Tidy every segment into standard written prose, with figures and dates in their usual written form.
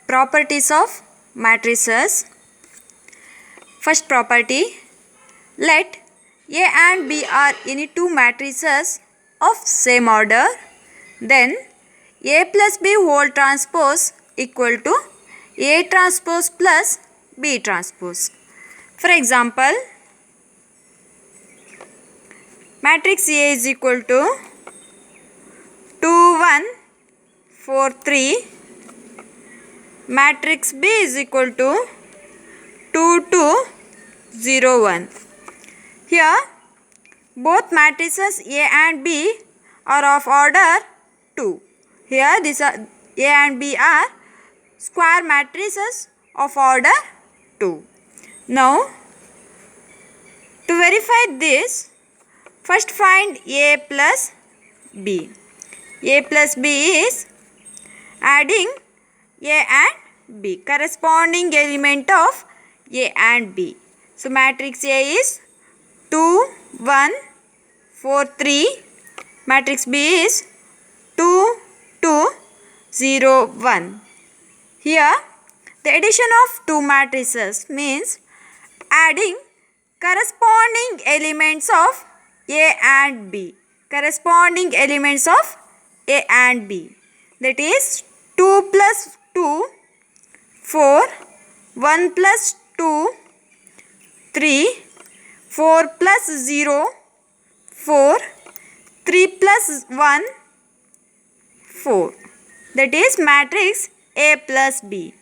Properties of matrices. First property, let A and B are any two matrices of same order, then A plus B whole transpose equal to A transpose plus B transpose. For example, matrix A is equal to 2 1 4 3, matrix B is equal to 2 2 0 1. Here both matrices A and B are of order 2. Here these are A and B are square matrices of order 2. Now to verify this, first find A plus B. A plus B is adding A and B, corresponding element of A and B. So matrix A is 2 1 4 3, matrix B is 2 2 0 1. Here the addition of two matrices means adding corresponding elements of A and B. Corresponding elements of A and B. That is 2 plus 2 4, 1 plus 2 3, 4 plus 0 4, 3 plus 1 4. That is matrix A plus B.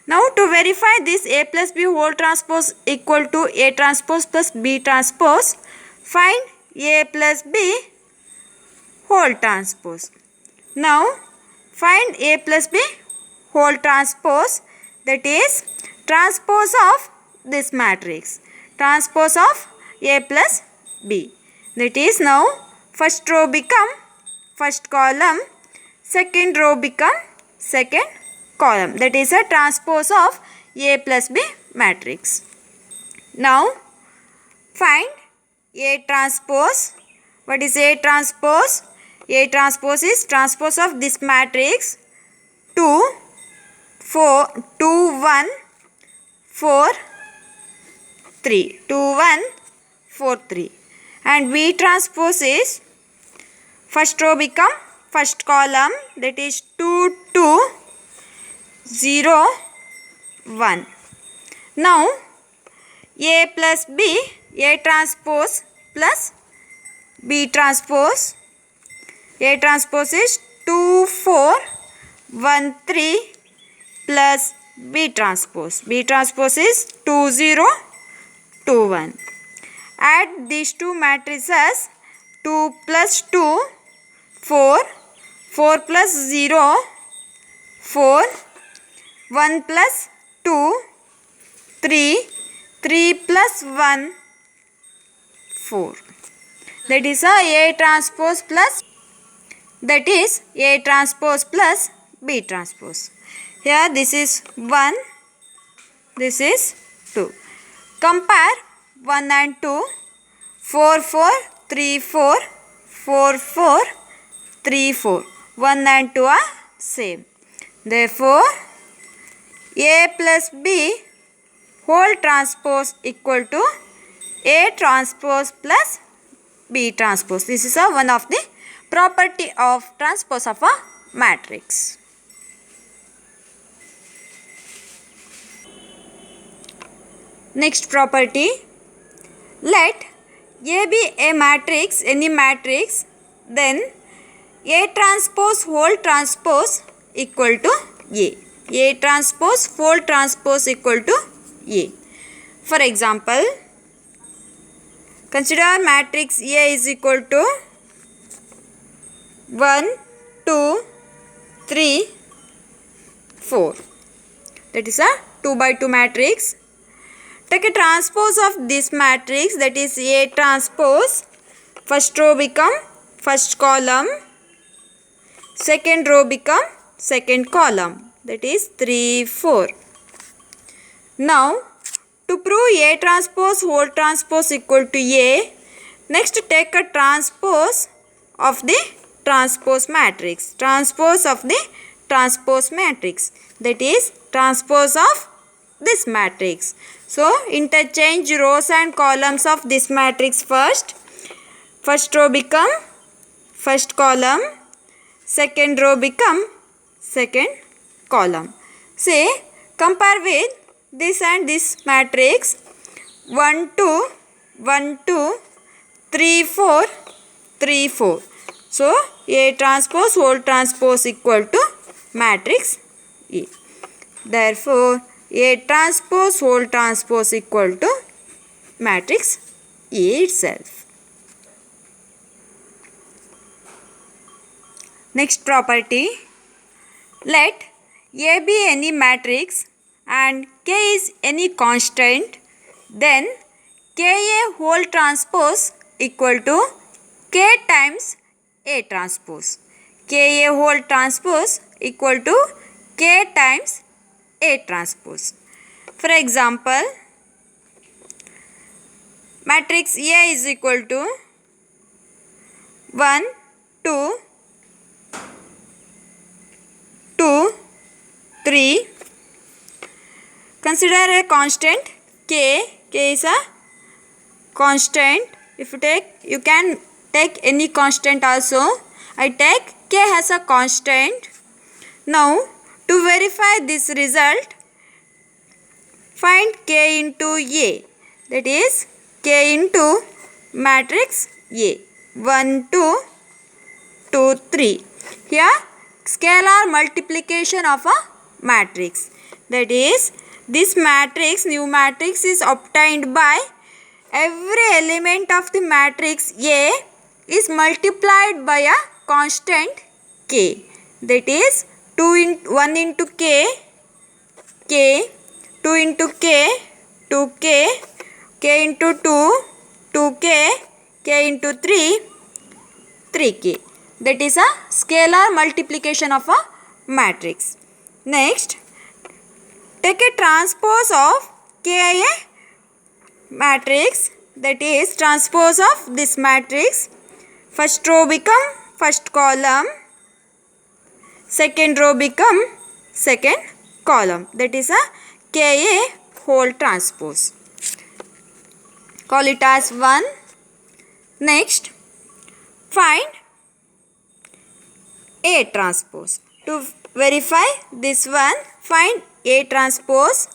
Now to verify this A plus B whole transpose equal to A transpose plus B transpose, find A plus B whole transpose. Now find A plus B whole transpose, that is transpose of this matrix, transpose of A plus B. That is, now first row become first column, second row become second column. That is a transpose of A plus B matrix. Now find A transpose. What is A transpose? A transpose is transpose of this matrix 2 4 2 1 4 3, 2 1 4 3, and B transpose is first row become first column, that is 2 2 0 1. Now A plus B, A transpose plus B transpose. A transpose is 2 4 1 3 plus B transpose. B transpose is 2 0 2 1. Add these two matrices, 2 plus 2 4, 4 plus 0 4, 1 plus 2 3, 3 plus 1 4. That is A transpose plus, that is A transpose plus B transpose. Here this is 1, this is 2. Compare 1 and 2, 4 4 3 4, 4 4 3 4. 1 and 2 are same. Therefore A plus B whole transpose equal to A transpose plus B transpose. This is one of the property of transpose of a matrix. Next property, let A be a matrix, any matrix, then A transpose whole transpose equal to A. A transpose whole transpose equal to A. For example, consider matrix A is equal to 1 2 3 4. That is a 2 by 2 matrix. Take a transpose of this matrix, that is A transpose. First row become first column, second row become second column, that is 3 4. Now to prove A transpose whole transpose equal to A, next take a transpose of the transpose matrix. Transpose of the transpose matrix. That is transpose of this matrix. So interchange rows and columns of this matrix first. First row become first column. Second row become second column. Say compare with this and this matrix. 1 2 1 2 3 4 3 4. So A transpose whole transpose equal to matrix E. Therefore A transpose whole transpose equal to matrix E itself. Next property. Let A be any matrix and K is any constant, then Ka whole transpose equal to K times A transpose. Ka whole transpose equal to K times A transpose. For example, matrix A is equal to 1 2 2 3. Consider a constant K. K is a constant. If you take, you can take any constant also. I take K as a constant. Now to verify this result, find K into A. That is K into matrix A. 1 2 2 3. Here scalar multiplication of a matrix. That is this matrix, new matrix, is obtained by every element of the matrix A is multiplied by a constant K. That is 1 into K, K, 2 into K, 2K, K into 2, 2K, K into 3, 3K. That is a scalar multiplication of a matrix. Next, take a transpose of Ka matrix, that is transpose of this matrix. First row become first column, second row become second column. That is a Ka whole transpose. Call it as 1. Next, find A transpose. To verify this one, find A transpose.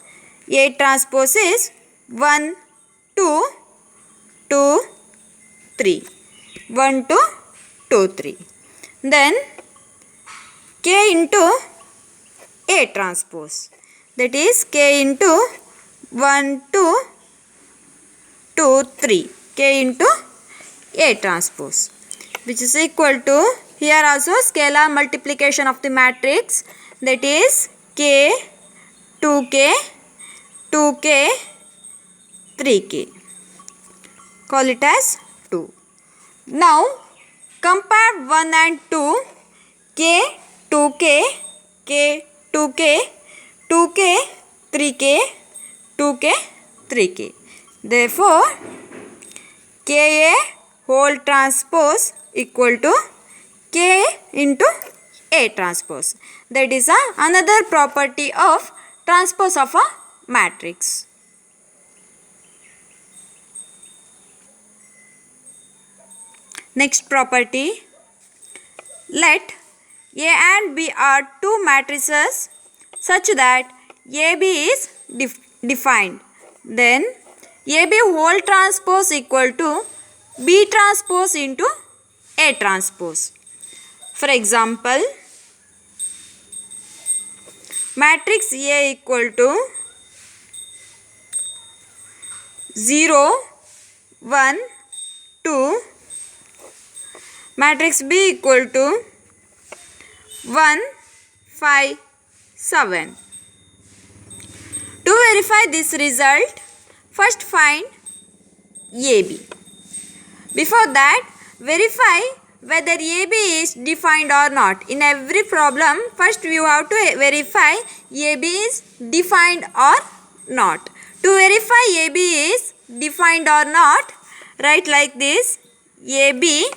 A transpose is 1 2 2 3. 1 2 2 3. Then K into A transpose. That is K into 1 2 2 3. K into A transpose, which is equal to, here also scalar multiplication of the matrix, that is K, 2K, 2K, 3K. Call it as 2. Now compare 1 and 2. K, 2K, K, 2K, 2K, 3K, 2K, 3K. Therefore, Ka whole transpose equal to K into A transpose. That is another property of transpose of a matrix. Next property. Let A and B are two matrices such that AB is defined. Then AB whole transpose equal to B transpose into A transpose. For example, matrix A equal to 0, 1, 2. Matrix B equal to 1, 5, 7. To verify this result, first find AB. Before that, verify whether AB is defined or not. In every problem, first you have to verify AB is defined or not. To verify AB is defined or not, write like this: AB,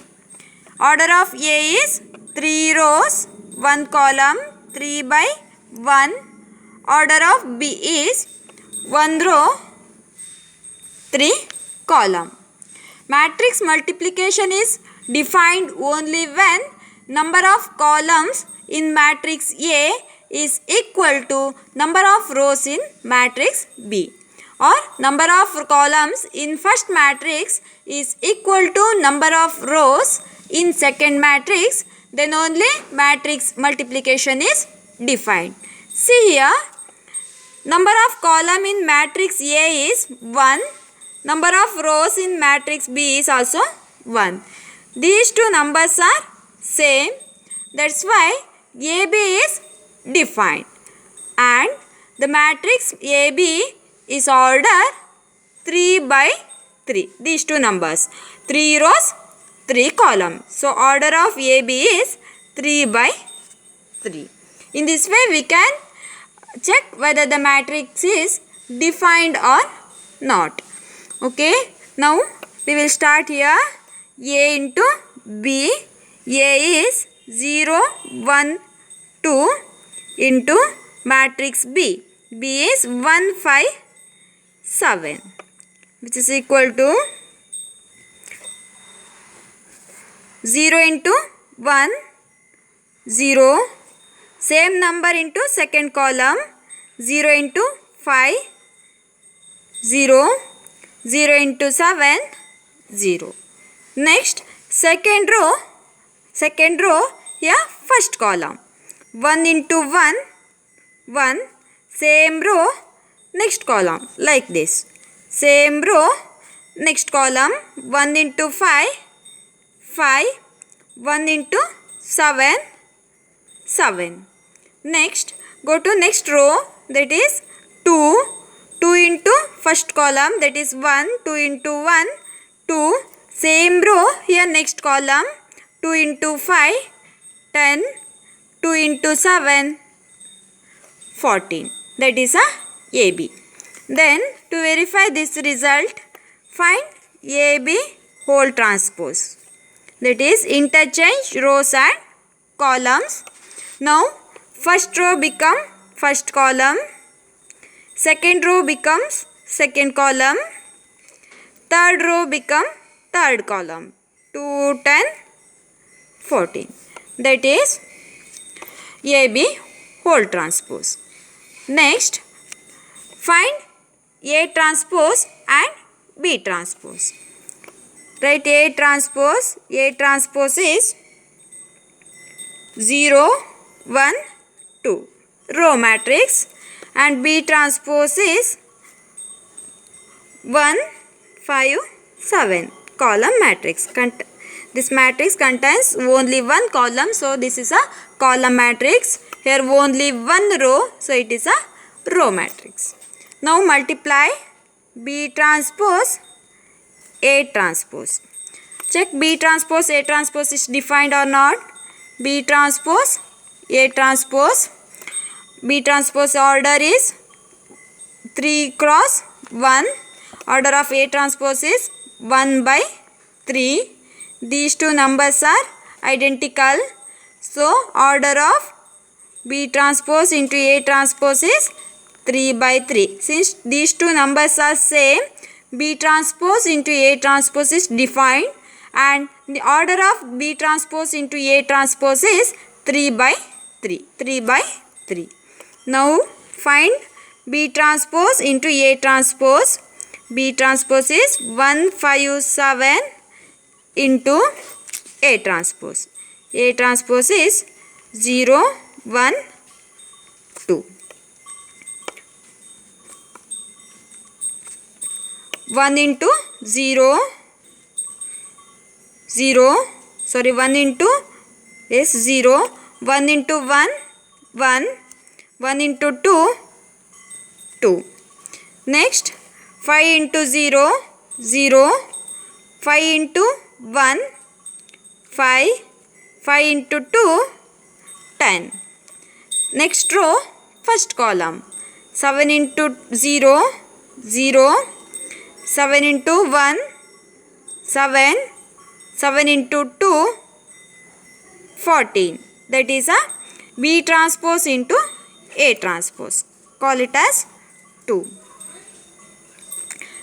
order of A is 3 rows, 1 column, 3 by 1. Order of B is 1 row, 3 column. Matrix multiplication is defined only when number of columns in matrix A is equal to number of rows in matrix B, or number of columns in first matrix is equal to number of rows in second matrix, then only matrix multiplication is defined. See here, number of column in matrix A is 1, number of rows in matrix B is also 1. These two numbers are same, that's why AB is defined, and the matrix AB is order 3 by 3. These two numbers, 3 rows, 3 columns. So order of AB is 3 by 3. In this way we can check whether the matrix is defined or not. Okay, now we will start here. A into B. A is 0, 1, 2 into matrix B. B is 1, 5, 7, which is equal to 0 into 1, 0. Same number into second column, 0 into 5, 0, 0 into 7, 0. Next, second row, here first column, 1 into 1, 1, same row, next column, like this. Same row, next column, 1 into 5, 5, 1 into 7, 7. Next, go to next row, that is 2, 2 into first column, that is 1, 2 into 1, 2. Same row, here next column, 2 into 5, 10, 2 into 7, 14. That is a AB. Then to verify this result, find AB whole transpose. That is interchange rows and columns. Now first row become first column, second row becomes second column, third row become third column, 2, 10, 14. That is AB whole transpose. Next, find A transpose and B transpose. Write A transpose. A transpose is 0, 1, 2 row matrix, and B transpose is 1, 5, 7 column matrix. This matrix contains only one column, so this is a column matrix. Here only one row, so it is a row matrix. Now multiply B transpose A transpose. Check B transpose A transpose is defined or not. B transpose A transpose. B transpose order is 3 cross 1. Order of A transpose is 1 by 3. These two numbers are identical. So order of B transpose into A transpose is 3 by 3. Since these two numbers are same, B transpose into A transpose is defined, and the order of B transpose into A transpose is 3 by 3. 3 by 3. Now find B transpose into A transpose. B transpose is 1, 5, 7 into A transpose. A transpose is 0, 1, 2. 1 into 0, 0, sorry 1 into is 0, 1 into 1, 1, 1 into 2, 2. Next 5 into 0, 0, 5 into 1, 5, 5 into 2, 10. Next row, first column, 7 into 0, 0, 7 into 1, 7, 7 into 2, 14. That is a B transpose into A transpose. Call it as 2.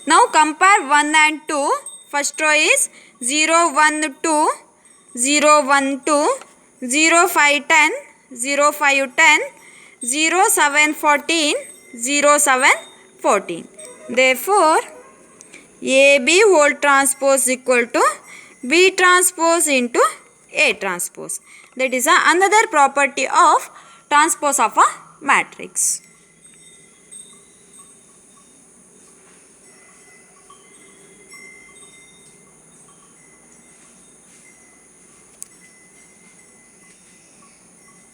Now compare 1 and 2. First row is 0, 1, 2, 0, 1, 2, 0, 5, 10, 0, 5, 10, 0, 7, 14, 0, 7, 14. Therefore, AB whole transpose equal to B transpose into A transpose. That is another property of transpose of a matrix.